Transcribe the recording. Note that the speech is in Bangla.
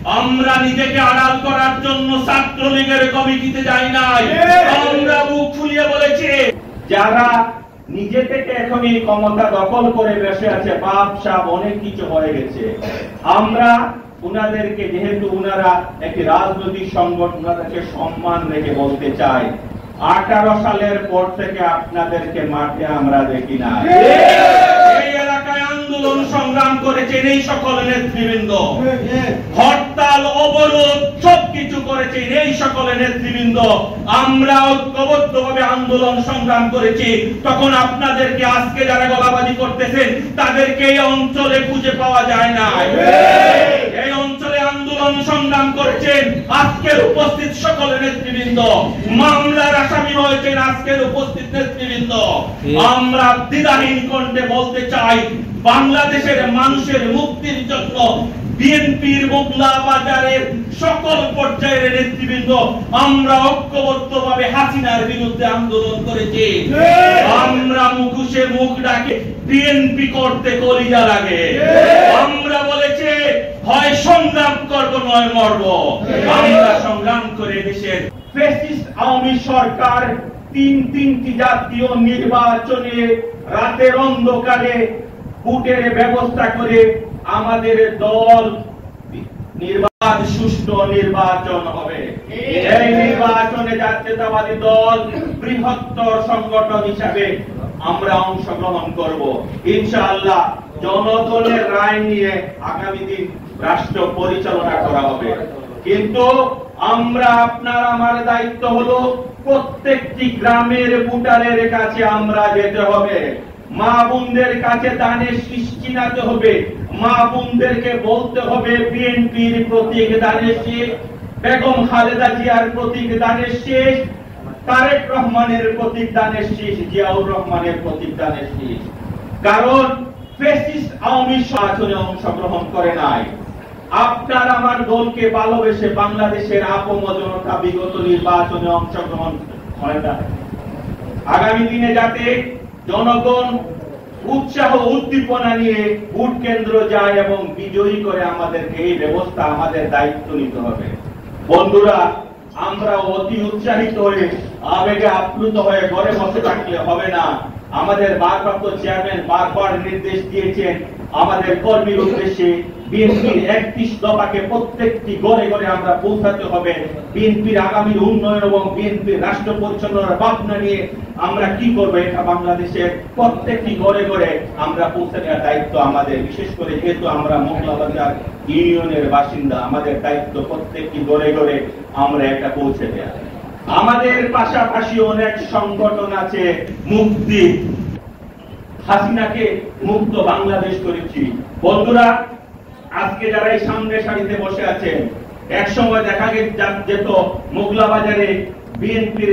আমরা নিজেকে আড়াল করার জন্য ছাত্রলীগের কমিটিতে যাই নাই। আমরা মুখ ফুলিয়ে বলেছি, যারা নিজে থেকে এখনই ক্ষমতা দখল করে বসে আছে, বাপসাপ অনেক কিছু হয়ে গেছে, আমরা উনাদেরকে, যেহেতু উনারা একটি রাজনৈতিক সংগঠন, উনাদেরকে সম্মান রেখে বলতে চাই, 18 সালের পর থেকে আপনাদেরকে মাঠে আমরা দেখি না। এই এলাকায় আন্দোলন সংগ্রাম করেছেন এই সকল নেতৃবৃন্দ, হরতাল অবরোধ সবকিছু করেছেন এই সকল নেতৃবৃন্দ। আমরা ঐক্যবদ্ধভাবে আন্দোলন সংগ্রাম করেছি, তখন আপনাদেরকে আজকে যারা গলাবাজি করতেছেন তাদেরকে এই অঞ্চলে খুঁজে পাওয়া যায় না। এই অঞ্চলে আন্দোলন সংগ্রাম করেছেন আজকের উপস্থিত সকল নেতৃবৃন্দ, মামলার আসামি হয়েছেন আজকের উপস্থিত নেতৃবৃন্দ। আমরা দ্বিধাহীন কণ্ঠে বলতে চাই, বাংলাদেশের মানুষের মুক্তির জন্য বিএনপির মোগলা বাজারের সকল পর্যায়ের নেতৃবৃন্দ আমরা ঐক্যবদ্ধভাবে হাসিনার বিরুদ্ধে আন্দোলন করেছি। আমরা মুখে মুখ ডাকে বিএনপি করতে কলিজা লাগে। আমরা বলেছি, হয় সংগ্রাম করব নয় মরব। আমরা সংগ্রাম করে দেশের ফ্যাসিস্ট আওয়ামী সরকার তিনটি জাতীয় নির্বাচনে রাতের অন্ধকারে ভোটের ব্যবস্থা করে আমাদের দল সুষ্ঠু নির্বাচন হবে। এই নির্বাচনে জাতীয়তাবাদী দল বৃহত্তর সংগঠন হিসাবে আমরা অংশগ্রহণ করব ইনশাআল্লাহ। জনগণের রায় নিয়ে আগামী দিন রাষ্ট্র পরিচালনা করা হবে। কিন্তু আমরা, আপনার আমার দায়িত্ব হলো প্রত্যেকটি গ্রামের ভোটারের কাছে আমরা যেতে হবে, মা বোনদের কাছে দানের শীষ চিনাতে হবে, মা বোনদেরকে বলতে হবে বিএনপির প্রতীক দানের শীষ, বেগম খালেদা জিয়ার প্রতীক দানের শীষ, তারেক রহমানের প্রতীক দানের শীষ, জিয়াউর রহমানের প্রতীক দানের শীষ। কারণ ফ্যাসিস্ট আওয়ামী নির্বাচনে অংশগ্রহণ করে নাই। আপনার আমার দলকে ভালোবেসে বাংলাদেশের আপন জনতা বিগত নির্বাচনে অংশগ্রহণ করে না। আগামী দিনে যাতে জনগণ উৎসাহ উদ্দীপনা নিয়ে ভোট কেন্দ্র যায় এবং বিজয়ী করে, আমাদেরকে এই ব্যবস্থা, আমাদের দায়িত্ব নিতে হবে। বন্ধুরা, আমরা অতি উৎসাহিত হয়ে আবেগে আপ্লুত হয়ে ঘরে বসে থাকলে হবে না। আমাদের ভারপ্রাপ্ত চেয়ারম্যান বারবার নির্দেশ দিয়েছেন আমাদের কর্মীর উদ্দেশ্যে বিএনপির 31 দফাকে প্রত্যেকটি ঘরে ঘরে আমরা পৌঁছাতে হবে। বিএনপির আগামীর উন্নয়ন এবং বিএনপির রাষ্ট্র পরিচালনার ভাবনা নিয়ে আমরা কি করবো, এটা বাংলাদেশের প্রত্যেকটি ঘরে ঘরে আমরা পৌঁছে দেওয়ার দায়িত্ব আমাদের। বিশেষ করে যেহেতু আমরা মোগলা বাজার ইউনিয়নের বাসিন্দা, আমাদের দায়িত্ব প্রত্যেকটি ঘরে ঘরে আমরা একটা পৌঁছে দেওয়া। আমাদের পাশাপাশি অনেক সংগঠন আছে, মুক্তি, হাসিনাকে মুক্ত বাংলাদেশ করেছি। বন্ধুরা, আজকে যারা এই সামনে সারিতে বসে আছেন, এক সময় দেখা যেত মোগলা বাজারে বিএনপির